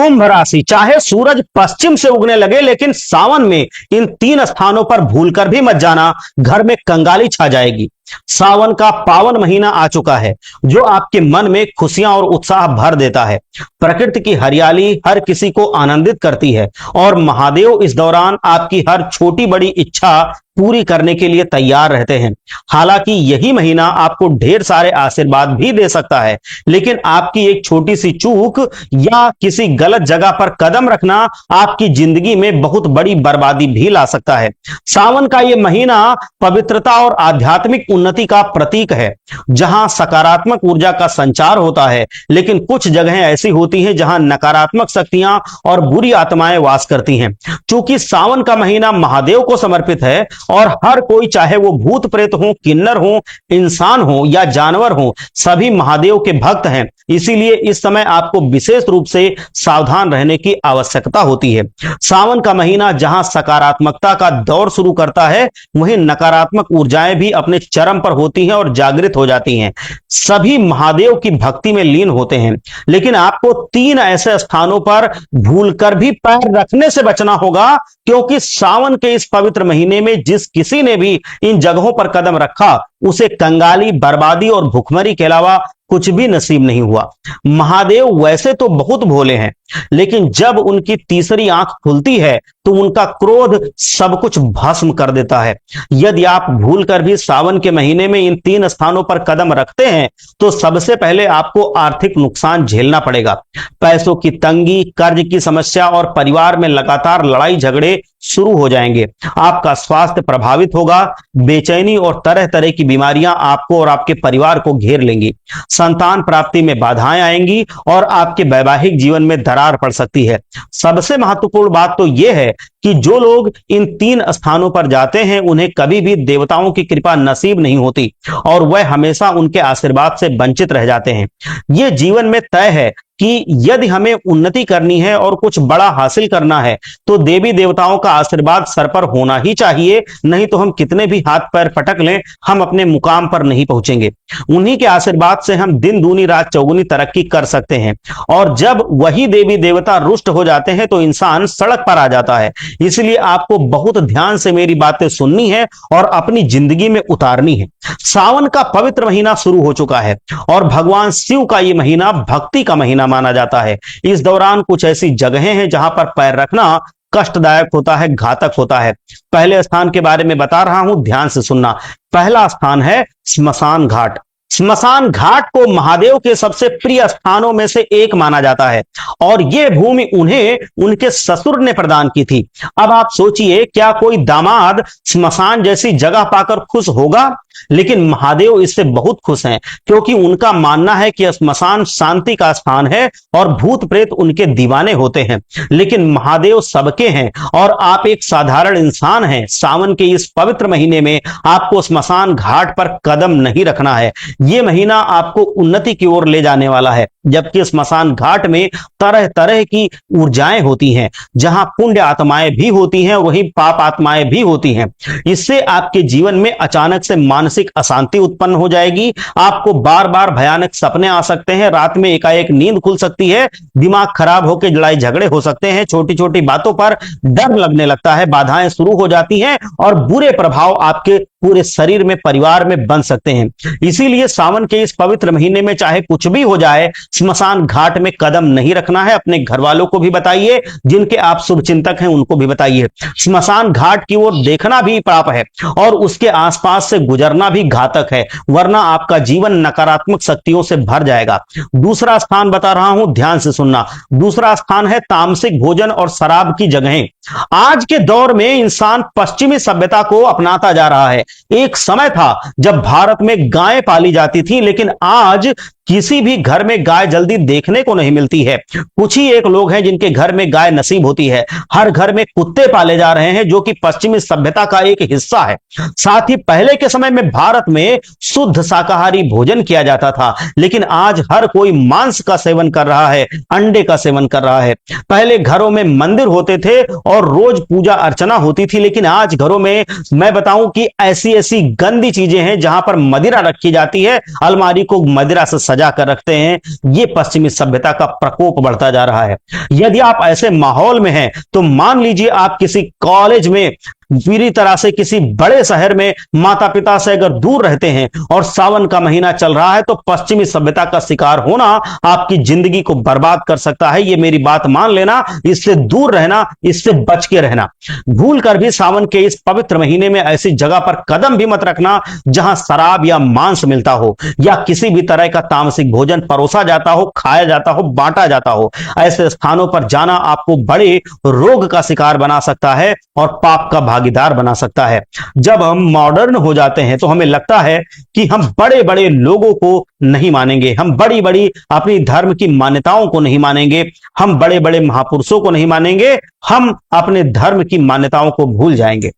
कुंभ राशि, चाहे सूरज पश्चिम से उगने लगे लेकिन सावन में इन 3 स्थानों पर भूलकर भी मत जाना, घर में कंगाली छा जाएगी। सावन का पावन महीना आ चुका है जो आपके मन में खुशियां और उत्साह भर देता है। प्रकृति की हरियाली हर किसी को आनंदित करती है और महादेव इस दौरान आपकी हर छोटी बड़ी इच्छा पूरी करने के लिए तैयार रहते हैं। हालांकि यही महीना आपको ढेर सारे आशीर्वाद भी दे सकता है, लेकिन आपकी एक छोटी सी चूक या किसी गलत जगह पर कदम रखना आपकी जिंदगी में बहुत बड़ी बर्बादी भी ला सकता है। सावन का यह महीना पवित्रता और आध्यात्मिक उन्नति का प्रतीक है, जहां सकारात्मक ऊर्जा का संचार होता है, लेकिन कुछ जगहें ऐसी होती हैं जहां नकारात्मक शक्तियां और बुरी आत्माएं वास करती हैं। चूंकि सावन का महीना महादेव को समर्पित है और हर कोई, चाहे वो भूत प्रेत हो, किन्नर हो, इंसान हो या जानवर हो, सभी महादेव के भक्त हैं। इसीलिए इस समय आपको विशेष रूप से सावधान रहने की आवश्यकता होती है। सावन का महीना जहां सकारात्मकता का दौर शुरू करता है, वहीं नकारात्मक ऊर्जाएं भी अपने चरम पर होती हैं और जागृत हो जाती हैं। सभी महादेव की भक्ति में लीन होते हैं, लेकिन आपको 3 ऐसे स्थानों पर भूलकर भी पैर रखने से बचना होगा, क्योंकि सावन के इस पवित्र महीने में जिस किसी ने भी इन जगहों पर कदम रखा, उसे कंगाली, बर्बादी और भुखमरी के अलावा कुछ भी नसीब नहीं हुआ। महादेव वैसे तो बहुत भोले हैं, लेकिन जब उनकी तीसरी आंख खुलती है तो उनका क्रोध सब कुछ भस्म कर देता है। यदि आप भूलकर भी सावन के महीने में इन 3 स्थानों पर कदम रखते हैं तो सबसे पहले आपको आर्थिक नुकसान झेलना पड़ेगा। पैसों की तंगी, कर्ज की समस्या और परिवार में लगातार लड़ाई झगड़े शुरू हो जाएंगे। आपका स्वास्थ्य प्रभावित होगा, बेचैनी और तरह तरह की बीमारियां आपको और आपके परिवार को घेर लेंगी। संतान प्राप्ति में बाधाएं आएंगी और आपके वैवाहिक जीवन में दरार पड़ सकती है। सबसे महत्वपूर्ण बात तो यह है कि जो लोग इन 3 स्थानों पर जाते हैं, उन्हें कभी भी देवताओं की कृपा नसीब नहीं होती और वह हमेशा उनके आशीर्वाद से वंचित रह जाते हैं। यह जीवन में तय है कि यदि हमें उन्नति करनी है और कुछ बड़ा हासिल करना है तो देवी देवताओं का आशीर्वाद सर पर होना ही चाहिए, नहीं तो हम कितने भी हाथ पैर पटक लें, हम अपने मुकाम पर नहीं पहुंचेंगे। उन्हीं के आशीर्वाद से हम दिन दूनी रात चौगुनी तरक्की कर सकते हैं, और जब वही देवी देवता रुष्ट हो जाते हैं तो इंसान सड़क पर आ जाता है। इसलिए आपको बहुत ध्यान से मेरी बातें सुननी है और अपनी जिंदगी में उतारनी है। सावन का पवित्र महीना शुरू हो चुका है और भगवान शिव का यह महीना भक्ति का महीना माना जाता है। इस दौरान कुछ ऐसी जगहें हैं जहां पर पैर रखना कष्टदायक होता है, घातक होता है। पहले स्थान के बारे में बता रहा हूं, ध्यान से सुनना। पहला स्थान है स्मशान घाट। स्मशान घाट को महादेव के सबसे प्रिय स्थानों में से एक माना जाता है और यह भूमि उन्हें उनके ससुर ने प्रदान की थी। अब आप सोचिए, क्या कोई दामाद स्मशान जैसी जगह पाकर खुश होगा? लेकिन महादेव इससे बहुत खुश हैं, क्योंकि उनका मानना है कि स्मशान शांति का स्थान है और भूत प्रेत उनके दीवाने होते हैं। लेकिन महादेव सबके हैं और आप एक साधारण इंसान हैं। सावन के इस पवित्र महीने में आपको स्मशान घाट पर कदम नहीं रखना है। यह महीना आपको उन्नति की ओर ले जाने वाला है, जबकि स्मशान घाट में तरह तरह की ऊर्जाएं होती हैं, जहां पुण्य आत्माएं भी होती हैं, वहीं पाप आत्माएं भी होती हैं। इससे आपके जीवन में अचानक से मानसिक अशांति उत्पन्न हो जाएगी। आपको बार बार भयानक सपने आ सकते हैं, रात में एकाएक नींद खुल सकती है, दिमाग खराब होकर लड़ाई झगड़े हो सकते हैं, छोटी छोटी बातों पर डर लगने लगता है, बाधाएं शुरू हो जाती हैं और बुरे प्रभाव आपके पूरे शरीर में, परिवार में बन सकते हैं। इसीलिए सावन के इस पवित्र महीने में चाहे कुछ भी हो जाए, स्मशान घाट में कदम नहीं रखना है। अपने घर वालों को भी बताइए, जिनके आप शुभ चिंतक हैं उनको भी बताइए। स्मशान घाट की ओर देखना भी पाप है और उसके आसपास से गुजरना भी घातक है, वरना आपका जीवन नकारात्मक शक्तियों से भर जाएगा। दूसरा स्थान बता रहा हूं, ध्यान से सुनना। दूसरा स्थान है तामसिक भोजन और शराब की जगहें। आज के दौर में इंसान पश्चिमी सभ्यता को अपनाता जा रहा है। एक समय था जब भारत में गायें पाली जाती थी, लेकिन आज किसी भी घर में गाय जल्दी देखने को नहीं मिलती है। कुछ ही एक लोग हैं जिनके घर में गाय नसीब होती है। हर घर में कुत्ते पाले जा रहे हैं, जो कि पश्चिमी सभ्यता का एक हिस्सा है। साथ ही पहले के समय में भारत में शुद्ध शाकाहारी भोजन किया जाता था, लेकिन आज हर कोई मांस का सेवन कर रहा है, अंडे का सेवन कर रहा है। पहले घरों में मंदिर होते थे और रोज पूजा अर्चना होती थी, लेकिन आज घरों में मैं बताऊं कि ऐसी ऐसी गंदी चीजें हैं जहां पर मदिरा रखी जाती है, अलमारी को मदिरा से सजा कर रखते हैं। ये पश्चिमी सभ्यता का प्रकोप बढ़ता जा रहा है। यदि आप ऐसे माहौल में हैं तो मान लीजिए आप किसी कॉलेज में पूरी तरह से किसी बड़े शहर में माता पिता से अगर दूर रहते हैं और सावन का महीना चल रहा है तो पश्चिमी सभ्यता का शिकार होना आपकी जिंदगी को बर्बाद कर सकता है। ये मेरी बात मान लेना, इससे दूर रहना, इससे बच के रहना। भूल कर भी सावन के इस पवित्र महीने में ऐसी जगह पर कदम भी मत रखना जहां शराब या मांस मिलता हो या किसी भी तरह का तामसिक भोजन परोसा जाता हो, खाया जाता हो, बांटा जाता हो। ऐसे स्थानों पर जाना आपको बड़े रोग का शिकार बना सकता है और पाप का भागीदार बना सकता है। जब हम मॉडर्न हो जाते हैं तो हमें लगता है कि हम बड़े बड़े लोगों को नहीं मानेंगे, हम बड़ी बड़ी अपनी धर्म की मान्यताओं को नहीं मानेंगे, हम बड़े बड़े महापुरुषों को नहीं मानेंगे, हम अपने धर्म की मान्यताओं को भूल जाएंगे।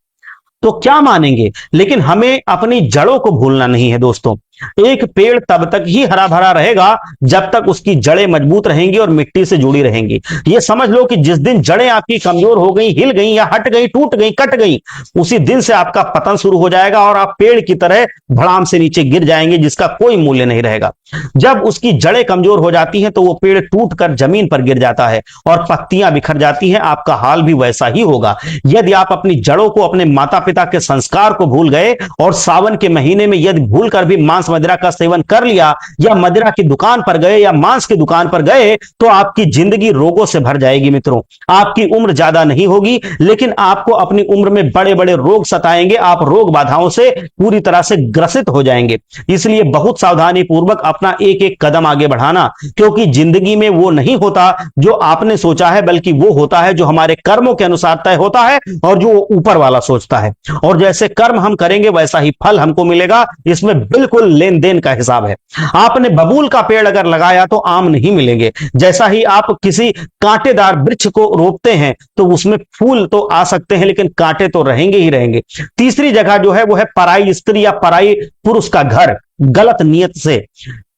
तो क्या मानेंगे, लेकिन हमें अपनी जड़ों को भूलना नहीं है दोस्तों। एक पेड़ तब तक ही हरा भरा रहेगा जब तक उसकी जड़ें मजबूत रहेंगी और मिट्टी से जुड़ी रहेंगी। यह समझ लो कि जिस दिन जड़ें आपकी कमजोर हो गई, हिल गई या हट गई, टूट गई, कट गई, उसी दिन से आपका पतन शुरू हो जाएगा और आप पेड़ की तरह भड़ाम से नीचे गिर जाएंगे जिसका कोई मूल्य नहीं रहेगा। जब उसकी जड़ें कमजोर हो जाती हैं तो वो पेड़ टूट कर जमीन पर गिर जाता है और पत्तियां बिखर जाती हैं। आपका हाल भी वैसा ही होगा। यदि आप अपनी जड़ों को, अपने माता पिता के संस्कार को भूल गए और सावन के महीने में यदि भूल कर भी मांस मदिरा का सेवन कर लिया या मदिरा की दुकान पर गए या मांस की दुकान पर गए तो आपकी जिंदगी रोगों से भर जाएगी। मित्रों, आपकी उम्र ज्यादा नहीं होगी लेकिन आपको अपनी उम्र में बड़े बड़े रोग सताएंगे। आप रोग बाधाओं से पूरी तरह से ग्रसित हो जाएंगे। इसलिए बहुत सावधानी पूर्वक अपना एक एक कदम आगे बढ़ाना, क्योंकि जिंदगी में वो नहीं होता जो आपने सोचा है, बल्कि वो होता है जो हमारे कर्मों के अनुसार तय होता है और जो ऊपर वाला सोचता है। और जैसे कर्म हम करेंगे वैसा ही फल हमको मिलेगा। इसमें बिल्कुल लेन देन का हिसाब है। आपने बबूल का पेड़ अगर लगाया तो आम नहीं मिलेंगे। जैसा ही आप किसी कांटेदार वृक्ष को रोपते हैं तो उसमें फूल तो आ सकते हैं लेकिन कांटे तो रहेंगे ही रहेंगे। तीसरी जगह जो है वो है पराई स्त्री या पराई पुरुष का घर। गलत नियत से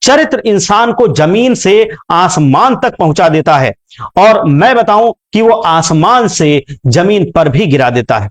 चरित्र इंसान को जमीन से आसमान तक पहुंचा देता है और मैं बताऊं कि वो आसमान से जमीन पर भी गिरा देता है।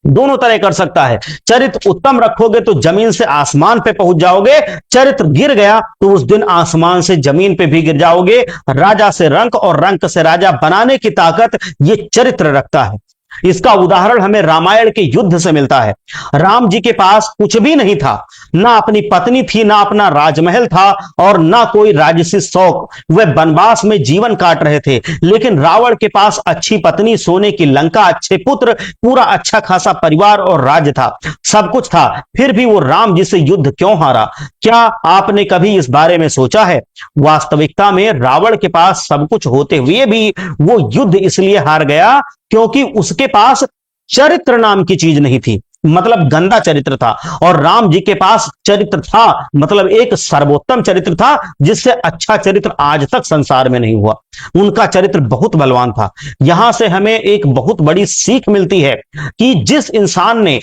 दोनों तरह कर सकता है। चरित्र उत्तम रखोगे तो जमीन से आसमान पे पहुंच जाओगे, चरित्र गिर गया तो उस दिन आसमान से जमीन पे भी गिर जाओगे। राजा से रंक और रंक से राजा बनाने की ताकत ये चरित्र रखता है। इसका उदाहरण हमें रामायण के युद्ध से मिलता है। राम जी के पास कुछ भी नहीं था, ना अपनी पत्नी थी, ना अपना राजमहल था और ना कोई राजसी शौक। वे वनवास में जीवन काट रहे थे, लेकिन रावण के पास अच्छी पत्नी, सोने की लंका, अच्छे पुत्र, पूरा अच्छा खासा परिवार और राज्य था, सब कुछ था। फिर भी वो राम जी से युद्ध क्यों हारा? क्या आपने कभी इस बारे में सोचा है? वास्तविकता में रावण के पास सब कुछ होते हुए भी वो युद्ध इसलिए हार गया क्योंकि उसके पास चरित्र नाम की चीज नहीं थी, मतलब गंदा चरित्र था। और राम जी के पास चरित्र था, मतलब एक सर्वोत्तम चरित्र था जिससे अच्छा चरित्र आज तक संसार में नहीं हुआ। उनका चरित्र बहुत बलवान था। यहां से हमें एक बहुत बड़ी सीख मिलती है कि जिस इंसान ने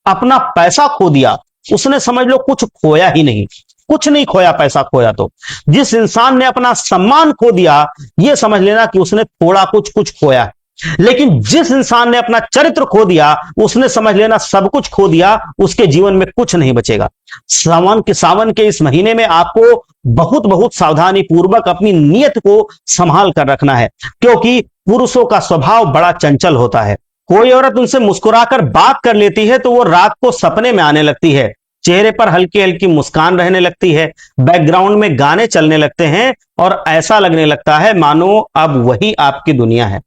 अपना पैसा खो दिया उसने समझ लो कुछ खोया ही नहीं, कुछ नहीं खोया, पैसा खोया तो। जिस इंसान ने अपना सम्मान खो दिया यह समझ लेना कि उसने थोड़ा कुछ खोया है। लेकिन जिस इंसान ने अपना चरित्र खो दिया उसने समझ लेना सब कुछ खो दिया, उसके जीवन में कुछ नहीं बचेगा। सावन के इस महीने में आपको बहुत बहुत सावधानी पूर्वक अपनी नियत को संभाल कर रखना है, क्योंकि पुरुषों का स्वभाव बड़ा चंचल होता है। कोई औरत उनसे मुस्कुराकर बात कर लेती है तो वो रात को सपने में आने लगती है, चेहरे पर हल्की हल्की मुस्कान रहने लगती है, बैकग्राउंड में गाने चलने लगते हैं और ऐसा लगने लगता है मानो अब वही आपकी दुनिया है।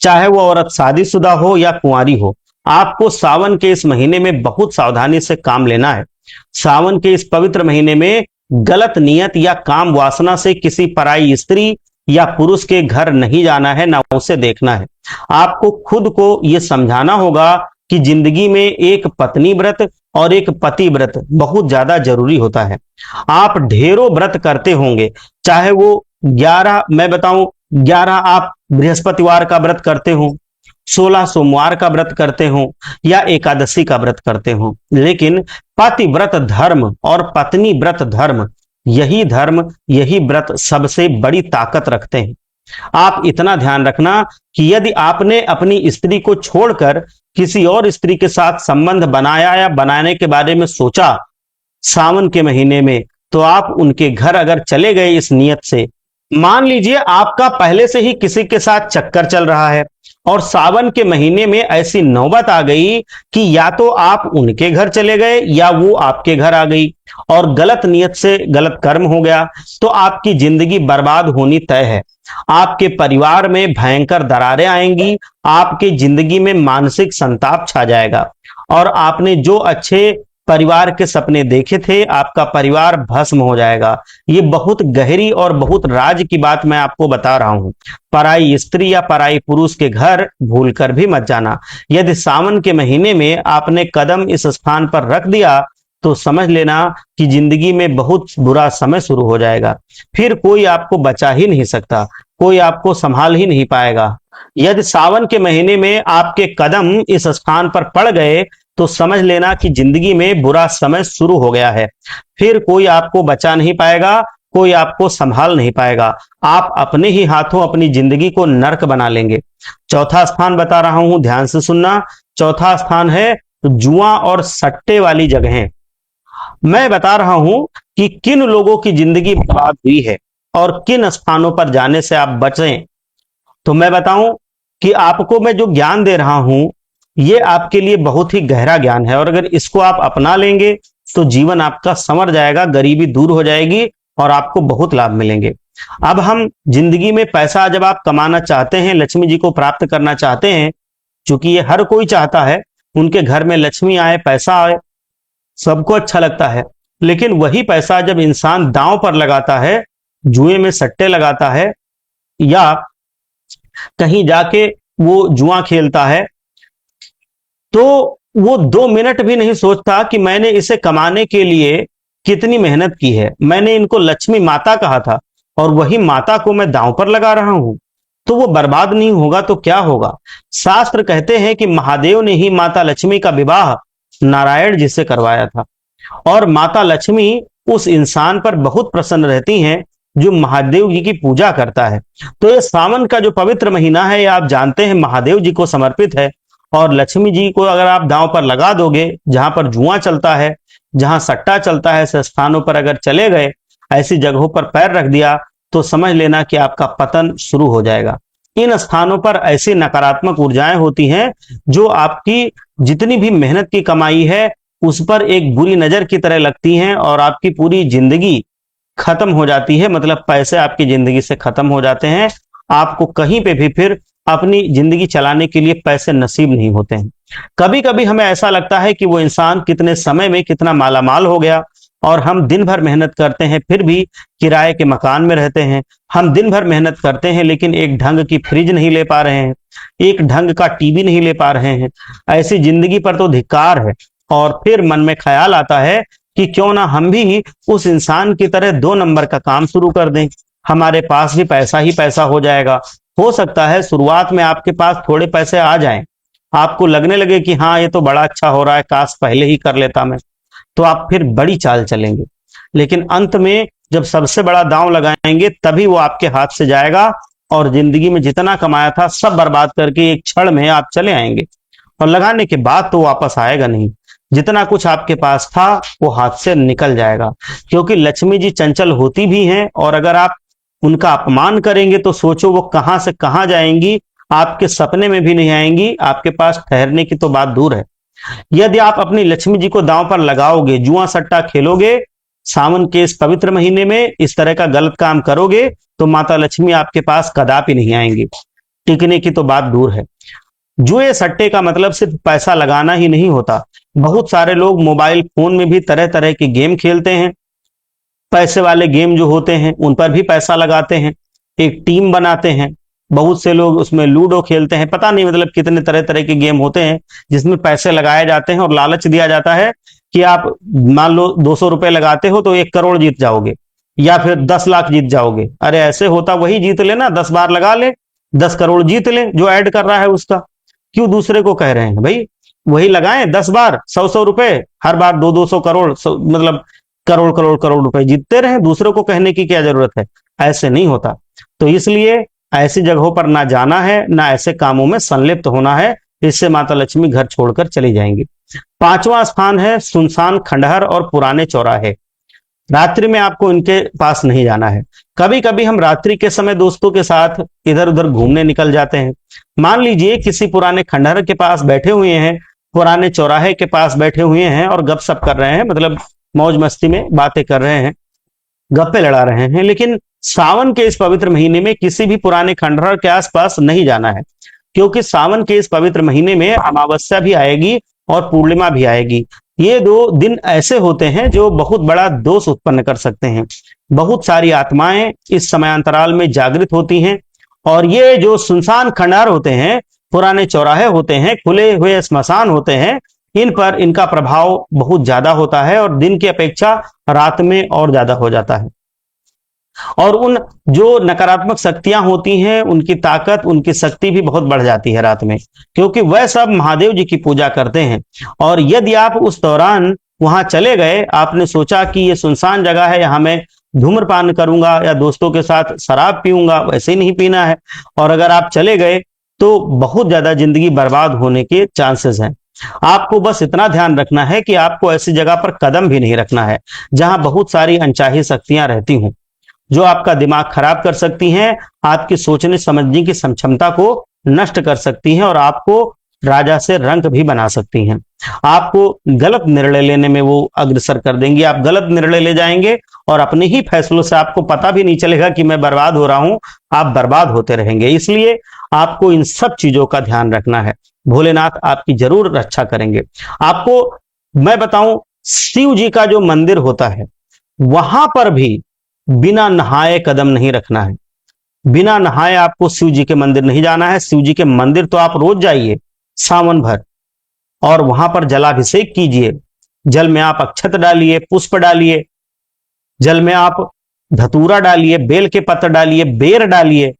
चाहे वो औरत शादीशुदा हो या कुंवारी हो, आपको सावन के इस महीने में बहुत सावधानी से काम लेना है। सावन के इस पवित्र महीने में गलत नियत या काम वासना से किसी पराई स्त्री या पुरुष के घर नहीं जाना है, ना उसे देखना है। आपको खुद को यह समझाना होगा कि जिंदगी में एक पत्नी व्रत और एक पति व्रत बहुत ज्यादा जरूरी होता है। आप ढेरों व्रत करते होंगे, चाहे वो 11, मैं बताऊं 11 आप बृहस्पतिवार का व्रत करते हो, 16 सोमवार का व्रत करते हो या एकादशी का व्रत करते हो, लेकिन पति व्रत धर्म और पत्नी व्रत धर्म, यही व्रत सबसे बड़ी ताकत रखते हैं। आप इतना ध्यान रखना कि यदि आपने अपनी स्त्री को छोड़कर किसी और स्त्री के साथ संबंध बनाया या बनाने के बारे में सोचा सावन के महीने में, तो आप उनके घर अगर चले गए इस नियत से, मान लीजिए आपका पहले से ही किसी के साथ चक्कर चल रहा है और सावन के महीने में ऐसी नौबत आ गई कि या तो आप उनके घर चले गए या वो आपके घर आ गई और गलत नियत से गलत कर्म हो गया, तो आपकी जिंदगी बर्बाद होनी तय है। आपके परिवार में भयंकर दरारें आएंगी, आपकी जिंदगी में मानसिक संताप छा जाएगा और आपने जो अच्छे परिवार के सपने देखे थे, आपका परिवार भस्म हो जाएगा। ये बहुत गहरी और बहुत राज की बात मैं आपको बता रहा हूं। पराई स्त्री या पराई पुरुष के घर भूलकर भी मत जाना। यदि सावन के महीने में आपने कदम इस स्थान पर रख दिया तो समझ लेना कि जिंदगी में बहुत बुरा समय शुरू हो जाएगा। फिर कोई आपको बचा ही नहीं सकता, कोई आपको संभाल ही नहीं पाएगा। यदि सावन के महीने में आपके कदम इस स्थान पर पड़ गए तो समझ लेना कि जिंदगी में बुरा समय शुरू हो गया है। फिर कोई आपको बचा नहीं पाएगा, कोई आपको संभाल नहीं पाएगा। आप अपने ही हाथों अपनी जिंदगी को नर्क बना लेंगे। चौथा स्थान बता रहा हूं, ध्यान से सुनना। चौथा स्थान है जुआ और सट्टे वाली जगहें। मैं बता रहा हूं कि किन लोगों की जिंदगी बर्बाद हुई है और किन स्थानों पर जाने से आप बचें। तो मैं बताऊं कि आपको मैं जो ज्ञान दे रहा हूं ये आपके लिए बहुत ही गहरा ज्ञान है और अगर इसको आप अपना लेंगे तो जीवन आपका संवर जाएगा, गरीबी दूर हो जाएगी और आपको बहुत लाभ मिलेंगे। अब हम जिंदगी में पैसा जब आप कमाना चाहते हैं, लक्ष्मी जी को प्राप्त करना चाहते हैं, क्योंकि ये हर कोई चाहता है उनके घर में लक्ष्मी आए, पैसा आए, सबको अच्छा लगता है। लेकिन वही पैसा जब इंसान दांव पर लगाता है, जुए में सट्टे लगाता है या कहीं जाके वो जुआ खेलता है, तो वो 2 मिनट भी नहीं सोचता कि मैंने इसे कमाने के लिए कितनी मेहनत की है, मैंने इनको लक्ष्मी माता कहा था और वही माता को मैं दांव पर लगा रहा हूं। तो वो बर्बाद नहीं होगा तो क्या होगा। शास्त्र कहते हैं कि महादेव ने ही माता लक्ष्मी का विवाह नारायण जी से करवाया था और माता लक्ष्मी उस इंसान पर बहुत प्रसन्न रहती हैं जो महादेव जी की पूजा करता है। तो ये सावन का जो पवित्र महीना है, ये आप जानते हैं महादेव जी को समर्पित है और लक्ष्मी जी को अगर आप दांव पर लगा दोगे, जहां पर जुआ चलता है, जहां सट्टा चलता है, ऐसे स्थानों पर अगर चले गए, ऐसी जगहों पर पैर रख दिया, तो समझ लेना कि आपका पतन शुरू हो जाएगा। इन स्थानों पर ऐसी नकारात्मक ऊर्जाएं होती हैं जो आपकी जितनी भी मेहनत की कमाई है उस पर एक बुरी नजर की तरह लगती हैं और आपकी पूरी जिंदगी खत्म हो जाती है। मतलब पैसे आपकी जिंदगी से खत्म हो जाते हैं, आपको कहीं पे भी फिर अपनी जिंदगी चलाने के लिए पैसे नसीब नहीं होते हैं। कभी कभी हमें ऐसा लगता है कि वो इंसान कितने समय में कितना मालामाल हो गया और हम दिन भर मेहनत करते हैं फिर भी किराए के मकान में रहते हैं। हम दिन भर मेहनत करते हैं लेकिन एक ढंग की फ्रिज नहीं ले पा रहे हैं, एक ढंग का टीवी नहीं ले पा रहे हैं। ऐसी जिंदगी पर तो धिक्कार है। और फिर मन में ख्याल आता है कि क्यों ना हम भी उस इंसान की तरह 2 नंबर का काम शुरू कर दें, हमारे पास भी पैसा ही पैसा हो जाएगा। हो सकता है शुरुआत में आपके पास थोड़े पैसे आ जाएं, आपको लगने लगे कि हाँ ये तो बड़ा अच्छा हो रहा है, काश पहले ही कर लेता मैं, तो आप फिर बड़ी चाल चलेंगे। लेकिन अंत में जब सबसे बड़ा दांव लगाएंगे तभी वो आपके हाथ से जाएगा और जिंदगी में जितना कमाया था सब बर्बाद करके एक क्षण में आप चले आएंगे और लगाने के बाद तो वापस आएगा नहीं। जितना कुछ आपके पास था वो हाथ से निकल जाएगा, क्योंकि लक्ष्मी जी चंचल होती भी हैं और अगर आप उनका अपमान करेंगे तो सोचो वो कहां से कहां जाएंगी, आपके सपने में भी नहीं आएंगी, आपके पास ठहरने की तो बात दूर है। यदि आप अपनी लक्ष्मी जी को दांव पर लगाओगे, जुआ सट्टा खेलोगे, सावन के इस पवित्र महीने में इस तरह का गलत काम करोगे तो माता लक्ष्मी आपके पास कदापि नहीं आएंगी, टिकने की तो बात दूर है। जुए सट्टे का मतलब सिर्फ पैसा लगाना ही नहीं होता। बहुत सारे लोग मोबाइल फोन में भी तरह तरह के गेम खेलते हैं, पैसे वाले गेम जो होते हैं उन पर भी पैसा लगाते हैं, एक टीम बनाते हैं। बहुत से लोग उसमें लूडो खेलते हैं, पता नहीं मतलब कितने तरह तरह के गेम होते हैं जिसमें पैसे लगाए जाते हैं और लालच दिया जाता है कि आप मान लो 200 रुपए लगाते हो तो 1 करोड़ जीत जाओगे या फिर 10 लाख जीत जाओगे। अरे ऐसे होता वही जीत लेना, 10 बार लगा ले, 10 करोड़ जीत ले, जो ऐड कर रहा है उसका। क्यों दूसरे को कह रहे हैं भाई, वही लगाएं 10 बार 100 रुपए, हर बार 200 करोड़, मतलब करोड़ करोड़ करोड़ रुपए जीतते रहे, दूसरों को कहने की क्या जरूरत है। ऐसे नहीं होता। तो इसलिए ऐसी जगहों पर ना जाना है, ना ऐसे कामों में संलिप्त होना है, इससे माता लक्ष्मी घर छोड़कर चली जाएंगी। 5वां स्थान है सुनसान खंडहर और पुराने चौराहे। रात्रि में आपको इनके पास नहीं जाना है। कभी कभी हम रात्रि के समय दोस्तों के साथ इधर उधर घूमने निकल जाते हैं। मान लीजिए किसी पुराने खंडहर के पास बैठे हुए हैं, पुराने चौराहे के पास बैठे हुए हैं और गपशप कर रहे हैं, मतलब मौज मस्ती में बातें कर रहे हैं, गप्पे लड़ा रहे हैं। लेकिन सावन के इस पवित्र महीने में किसी भी पुराने खंडहर के आसपास नहीं जाना है, क्योंकि सावन के इस पवित्र महीने में अमावस्या भी आएगी और पूर्णिमा भी आएगी। ये 2 दिन ऐसे होते हैं जो बहुत बड़ा दोष उत्पन्न कर सकते हैं। बहुत सारी आत्माएं इस समयांतराल में जागृत होती हैं और ये जो सुनसान खंडहर होते हैं, पुराने चौराहे होते हैं, खुले हुए श्मशान होते हैं, इन पर इनका प्रभाव बहुत ज्यादा होता है और दिन की अपेक्षा रात में और ज्यादा हो जाता है। और उन जो नकारात्मक शक्तियां होती हैं, उनकी ताकत, उनकी शक्ति भी बहुत बढ़ जाती है रात में, क्योंकि वह सब महादेव जी की पूजा करते हैं। और यदि आप उस दौरान वहां चले गए, आपने सोचा कि ये सुनसान जगह है, यहां मैं धूम्रपान करूंगा या दोस्तों के साथ शराब पीऊंगा, वैसे ही नहीं पीना है, और अगर आप चले गए तो बहुत ज्यादा जिंदगी बर्बाद होने के चांसेस हैं। आपको बस इतना ध्यान रखना है कि आपको ऐसी जगह पर कदम भी नहीं रखना है जहां बहुत सारी अनचाही शक्तियां रहती हों, जो आपका दिमाग खराब कर सकती हैं, आपकी सोचने समझने की क्षमता को नष्ट कर सकती हैं और आपको राजा से रंक भी बना सकती हैं। आपको गलत निर्णय लेने में वो अग्रसर कर देंगी। आप गलत निर्णय ले जाएंगे और अपने ही फैसलों से आपको पता भी नहीं चलेगा कि मैं बर्बाद हो रहा हूं, आप बर्बाद होते रहेंगे। इसलिए आपको इन सब चीजों का ध्यान रखना है। भोलेनाथ आपकी जरूर रक्षा करेंगे। आपको मैं बताऊं, शिव जी का जो मंदिर होता है वहां पर भी बिना नहाए कदम नहीं रखना है। बिना नहाए आपको शिव जी के मंदिर नहीं जाना है। शिव जी के मंदिर तो आप रोज जाइए सावन भर और वहां पर जलाभिषेक कीजिए। जल में आप अक्षत डालिए, पुष्प डालिए, जल में आप धतूरा डालिए, बेल के पत्र डालिए, बेर डालिए,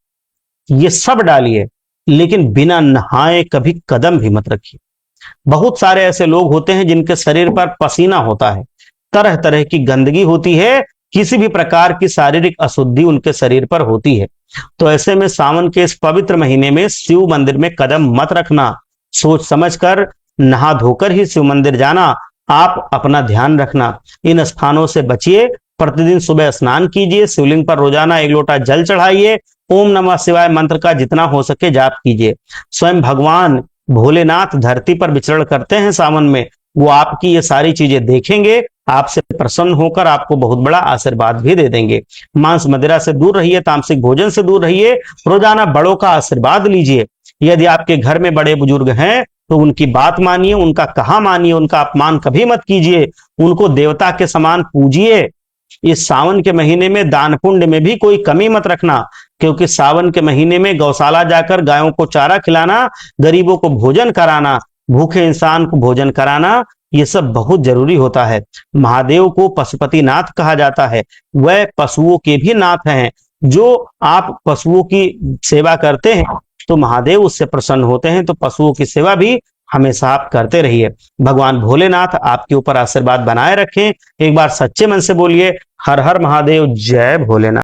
ये सब डालिए, लेकिन बिना नहाए कभी कदम भी मत रखिए। बहुत सारे ऐसे लोग होते हैं जिनके शरीर पर पसीना होता है, तरह तरह की गंदगी होती है, किसी भी प्रकार की शारीरिक अशुद्धि उनके शरीर पर होती है। तो ऐसे में सावन के इस पवित्र महीने में शिव मंदिर में कदम मत रखना। सोच समझकर नहा धोकर ही शिव मंदिर जाना। आप अपना ध्यान रखना, इन स्थानों से बचिए। प्रतिदिन सुबह स्नान कीजिए, शिवलिंग पर रोजाना 1 लोटा जल चढ़ाइए, ओम नमः शिवाय मंत्र का जितना हो सके जाप कीजिए। स्वयं भगवान भोलेनाथ धरती पर विचरण करते हैं सावन में, वो आपकी ये सारी चीजें देखेंगे, आपसे प्रसन्न होकर आपको बहुत बड़ा आशीर्वाद भी दे देंगे। मांस मदिरा से दूर रहिए, तामसिक भोजन से दूर रहिए, रोजाना बड़ों का आशीर्वाद लीजिए। यदि आपके घर में बड़े बुजुर्ग हैं तो उनकी बात मानिए, उनका कहा मानिए, उनका अपमान कभी मत कीजिए, उनको देवता के समान पूजिए। इस सावन के महीने में दान पुण्य में भी कोई कमी मत रखना, क्योंकि सावन के महीने में गौशाला जाकर गायों को चारा खिलाना, गरीबों को भोजन कराना, भूखे इंसान को भोजन कराना, ये सब बहुत जरूरी होता है। महादेव को पशुपति नाथ कहा जाता है, वह पशुओं के भी नाथ हैं। जो आप पशुओं की सेवा करते हैं तो महादेव उससे प्रसन्न होते हैं, तो पशुओं की सेवा भी हमेशा आप करते रहिए। भगवान भोलेनाथ आपके ऊपर आशीर्वाद बनाए रखें। एक बार सच्चे मन से बोलिए, हर हर महादेव, जय भोलेनाथ।